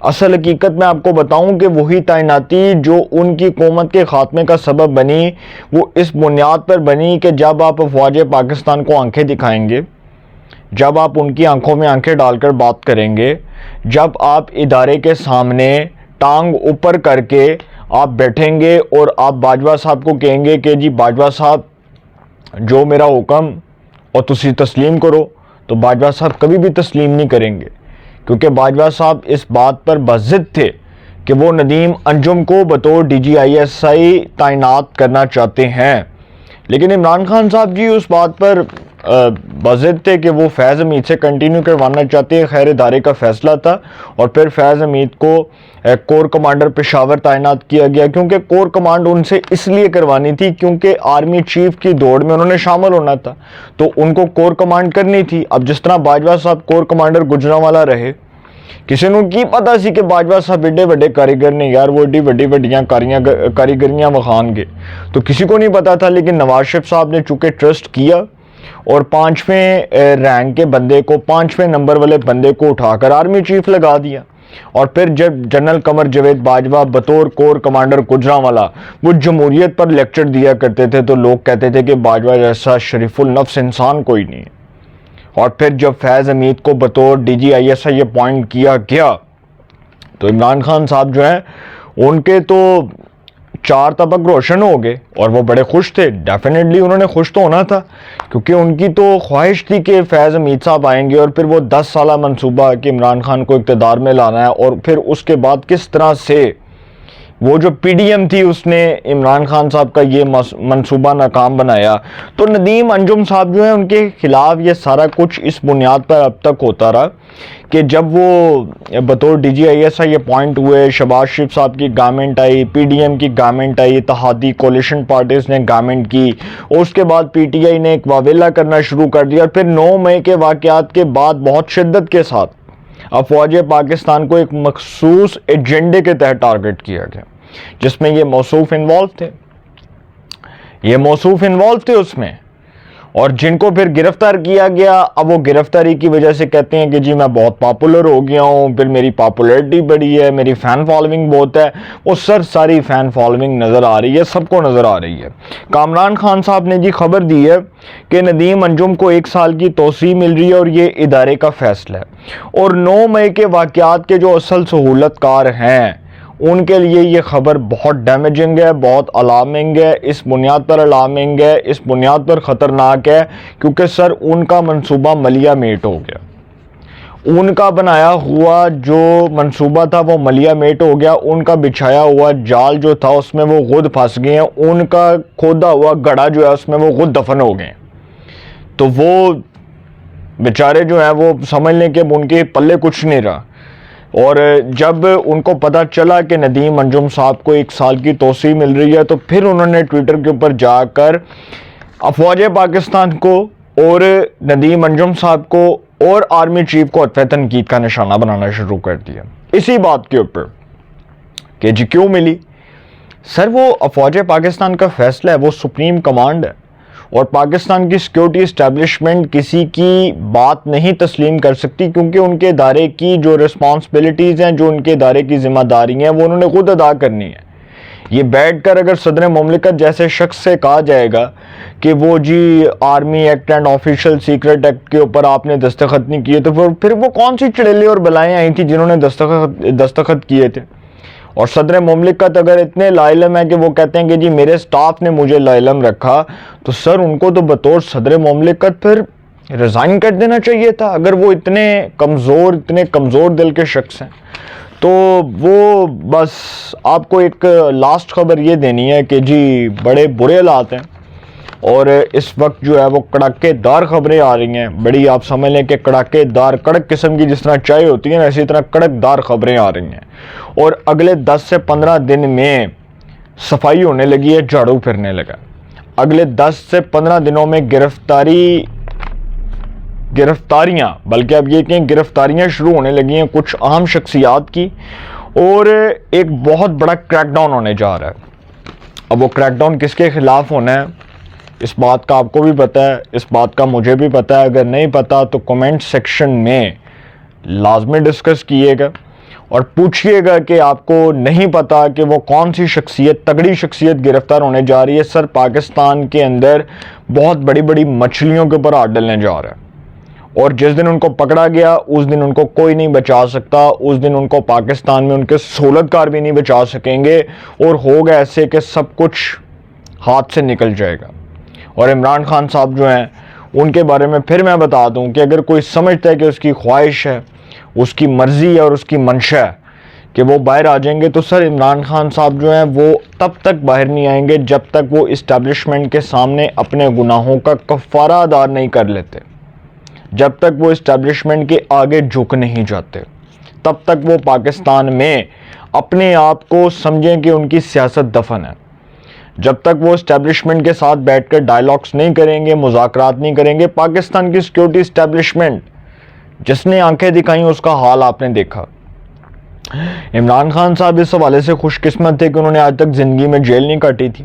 اصل حقیقت میں آپ کو بتاؤں کہ وہی تعیناتی جو ان کی حکومت کے خاتمے کا سبب بنی، وہ اس بنیاد پر بنی کہ جب آپ افواج پاکستان کو آنکھیں دکھائیں گے، جب آپ ان کی آنکھوں میں آنکھیں ڈال کر بات کریں گے، جب آپ ادارے کے سامنے ٹانگ اوپر کر کے آپ بیٹھیں گے اور آپ باجوہ صاحب کو کہیں گے کہ جی باجوہ صاحب جو میرا حکم اور تسی تسلیم کرو، تو باجوہ صاحب کبھی بھی تسلیم نہیں کریں گے، کیونکہ باجوہ صاحب اس بات پر بضد تھے کہ وہ ندیم انجم کو بطور DGISI تعینات کرنا چاہتے ہیں۔ لیکن عمران خان صاحب جی اس بات پر بضد تھے کہ وہ فیض حمید سے کنٹینیو کروانا چاہتے ہیں۔ خیر ادارے کا فیصلہ تھا، اور پھر فیض حمید کو کور کمانڈر پشاور تعینات کیا گیا، کیونکہ کور کمانڈ ان سے اس لیے کروانی تھی کیونکہ آرمی چیف کی دوڑ میں انہوں نے شامل ہونا تھا، تو ان کو کور کمانڈ کرنی تھی۔ اب جس طرح باجوہ صاحب کور کمانڈر گجرانوالا رہے، کسی نے کی پتا سی کہ باجوہ صاحب ایڈے بڑے کاریگر نے یار، وہ ایڈی وڈیاں کاریگریاں وخان گے، تو کسی کو نہیں پتا تھا۔ لیکن نواز شریف صاحب نے چونکہ ٹرسٹ کیا اور 5ویں رینک کے بندے کو، 5ویں نمبر والے بندے کو اٹھا کر آرمی چیف لگا دیا، اور پھر جب جنرل قمر جاوید باجوہ بطور کور کمانڈر گجرانوالا وہ جمہوریت پر لیکچر دیا کرتے تھے، تو لوگ کہتے تھے کہ باجوہ جیسا شریف النفس انسان کوئی نہیں ہے۔ اور پھر جب فیض حمید کو بطور DGISI اپوائنٹ کیا گیا، تو عمران خان صاحب جو ہیں ان کے تو 4 طبق روشن ہو گئے، اور وہ بڑے خوش تھے۔ ڈیفینیٹلی انہوں نے خوش تو ہونا تھا، کیونکہ ان کی تو خواہش تھی کہ فیض حمید صاحب آئیں گے، اور پھر وہ 10 سالہ منصوبہ کہ عمران خان کو اقتدار میں لانا ہے، اور پھر اس کے بعد کس طرح سے وہ جو PDM تھی اس نے عمران خان صاحب کا یہ منصوبہ ناکام بنایا۔ تو ندیم انجم صاحب جو ہیں ان کے خلاف یہ سارا کچھ اس بنیاد پر اب تک ہوتا رہا کہ جب وہ بطور DGISI اپوائنٹ ہوئے، شہباز شریف صاحب کی گورنمنٹ آئی، PDM کی گورنمنٹ آئی، اتحادی کولیشن پارٹیز نے گورنمنٹ کی، اور اس کے بعد PTI نے ایک واویلا کرنا شروع کر دیا، اور پھر 9 مئی کے واقعات کے بعد بہت شدت کے ساتھ افواج پاکستان کو ایک مخصوص ایجنڈے کے تحت ٹارگٹ کیا گیا، جس میں یہ موصوف انوالو تھے اس میں، اور جن کو پھر گرفتار کیا گیا۔ اب وہ گرفتاری کی وجہ سے کہتے ہیں کہ جی میں بہت پاپولر ہو گیا ہوں، پھر میری پاپولیرٹی بڑی ہے، میری فین فالوئنگ بہت ہے۔ وہ ساری فین فالوئنگ نظر آ رہی ہے، سب کو نظر آ رہی ہے۔ کامران خان صاحب نے جی خبر دی ہے کہ ندیم انجم کو 1 سال کی توسیع مل رہی ہے، اور یہ ادارے کا فیصلہ ہے، اور 9 مئی کے واقعات کے جو اصل سہولت کار ہیں ان کے لیے یہ خبر بہت ڈیمیجنگ ہے، بہت الارمنگ ہے، اس بنیاد پر الارمنگ ہے، اس بنیاد پر خطرناک ہے، کیونکہ سر ان کا منصوبہ ملیا میٹ ہو گیا۔ ان کا بنایا ہوا جو منصوبہ تھا وہ ملیا میٹ ہو گیا، ان کا بچھایا ہوا جال جو تھا اس میں وہ خود پھنس گئے ہیں، ان کا کھودا ہوا گڑھا جو ہے اس میں وہ خود دفن ہو گئے، تو وہ بیچارے جو ہیں وہ سمجھ لیں کہ ان کے پلے کچھ نہیں رہا۔ اور جب ان کو پتہ چلا کہ ندیم انجم صاحب کو 1 سال کی توسیع مل رہی ہے، تو پھر انہوں نے ٹویٹر کے اوپر جا کر افواج پاکستان کو اور ندیم انجم صاحب کو اور آرمی چیف کو عطف تنقید کا نشانہ بنانا شروع کر دیا اسی بات کے اوپر کہ جی کیوں ملی۔ سر وہ افواج پاکستان کا فیصلہ ہے، وہ سپریم کمانڈ ہے، اور پاکستان کی سیکیورٹی اسٹیبلشمنٹ کسی کی بات نہیں تسلیم کر سکتی، کیونکہ ان کے ادارے کی جو رسپانسبلٹیز ہیں، جو ان کے ادارے کی ذمہ داری ہیں، وہ انہوں نے خود ادا کرنی ہے۔ یہ بیٹھ کر اگر صدر مملکت جیسے شخص سے کہا جائے گا کہ وہ جی army act and official secret act کے اوپر آپ نے دستخط نہیں کیے، تو پھر وہ کون سی چڑیلیں اور بلائیں آئی تھیں جنہوں نے دستخط کیے تھے؟ اور صدر مملکت اگر اتنے لاعلم ہے کہ وہ کہتے ہیں کہ جی میرے سٹاف نے مجھے لاعلم رکھا، تو سر ان کو تو بطور صدر مملکت پھر ریزائن کر دینا چاہیے تھا، اگر وہ اتنے کمزور دل کے شخص ہیں۔ تو وہ بس آپ کو ایک لاسٹ خبر یہ دینی ہے کہ جی بڑے برے حالات ہیں، اور اس وقت جو ہے وہ کڑاکے دار خبریں آ رہی ہیں، بڑی آپ سمجھ لیں کہ کڑاکے دار کڑک قسم کی، جس طرح چائے ہوتی ہے نا اسی طرح کڑک دار خبریں آ رہی ہیں، اور اگلے 10 سے 15 دن میں صفائی ہونے لگی ہے، جھاڑو پھرنے لگا۔ اگلے 10 سے 15 دنوں میں گرفتاریاں بلکہ اب یہ کہ گرفتاریاں شروع ہونے لگی ہیں کچھ اہم شخصیات کی، اور ایک بہت بڑا کریک ڈاؤن ہونے جا رہا ہے۔ اب وہ کریک ڈاؤن کس کے خلاف ہونا ہے اس بات کا آپ کو بھی پتہ ہے، اس بات کا مجھے بھی پتہ ہے، اگر نہیں پتہ تو کمنٹ سیکشن میں لازمی ڈسکس کیے گا، اور پوچھئے گا کہ آپ کو نہیں پتا کہ وہ کون سی شخصیت، تگڑی شخصیت گرفتار ہونے جا رہی ہے. سر پاکستان کے اندر بہت بڑی بڑی مچھلیوں کے اوپر ہاتھ ڈلنے جا رہا ہے، اور جس دن ان کو پکڑا گیا اس دن ان کو کوئی نہیں بچا سکتا. اس دن ان کو پاکستان میں ان کے سہولتکار بھی نہیں بچا سکیں گے، اور ہوگا ایسے کہ سب کچھ ہاتھ سے نکل جائے گا. اور عمران خان صاحب جو ہیں ان کے بارے میں پھر میں بتا دوں کہ اگر کوئی سمجھتا ہے کہ اس کی خواہش ہے، اس کی مرضی ہے اور اس کی منشا ہے کہ وہ باہر آ جائیں گے، تو سر عمران خان صاحب جو ہیں وہ تب تک باہر نہیں آئیں گے جب تک وہ اسٹیبلشمنٹ کے سامنے اپنے گناہوں کا کفارہ ادا نہیں کر لیتے، جب تک وہ اسٹیبلشمنٹ کے آگے جھک نہیں جاتے، تب تک وہ پاکستان میں اپنے آپ کو سمجھیں کہ ان کی سیاست دفن ہے. جب تک وہ اسٹیبلشمنٹ کے ساتھ بیٹھ کر ڈائلاگس نہیں کریں گے، مذاکرات نہیں کریں گے، پاکستان کی سیکیورٹی اسٹیبلشمنٹ جس نے آنکھیں دکھائیں اس کا حال آپ نے دیکھا. عمران خان صاحب اس حوالے سے خوش قسمت تھے کہ انہوں نے آج تک زندگی میں جیل نہیں کاٹی تھی،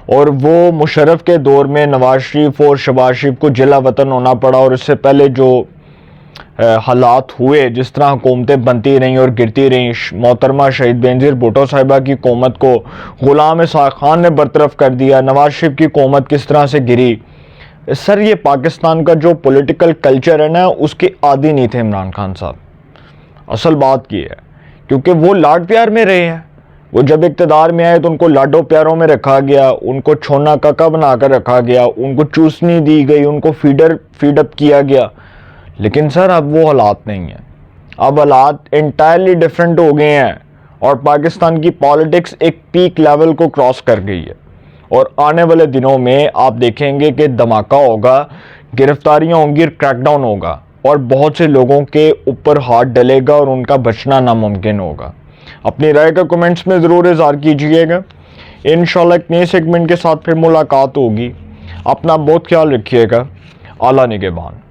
اور وہ مشرف کے دور میں نواز شریف اور شہباز شریف کو جلا وطن ہونا پڑا، اور اس سے پہلے جو حالات ہوئے، جس طرح حکومتیں بنتی رہیں اور گرتی رہیں، محترمہ شہید بینظیر بھٹو صاحبہ کی حکومت کو غلام اسحاق خان نے برطرف کر دیا، نواز شریف کی حکومت کس طرح سے گری. سر یہ پاکستان کا جو پولیٹیکل کلچر ہے نا، اس کے عادی نہیں تھے عمران خان صاحب. اصل بات یہ ہے کیونکہ وہ لاڈ پیار میں رہے ہیں. وہ جب اقتدار میں آئے تو ان کو لاڈو پیاروں میں رکھا گیا، ان کو چھونا ککا بنا کر رکھا گیا، ان کو چوسنی دی گئی، ان کو فیڈ اپ کیا گیا. لیکن سر اب وہ حالات نہیں ہیں، اب حالات انٹائرلی ڈیفرنٹ ہو گئے ہیں، اور پاکستان کی پالیٹکس ایک پیک لیول کو کراس کر گئی ہے. اور آنے والے دنوں میں آپ دیکھیں گے کہ دھماکہ ہوگا، گرفتاریاں ہوں گی، کریک ڈاؤن ہوگا، اور بہت سے لوگوں کے اوپر ہاتھ ڈلے گا اور ان کا بچنا ناممکن ہوگا. اپنی رائے کا کمنٹس میں ضرور اظہار کیجئے گا. انشاءاللہ ایک نئے سیگمنٹ کے ساتھ پھر ملاقات ہوگی. اپنا بہت خیال رکھیے گا. اعلیٰ نگہبان.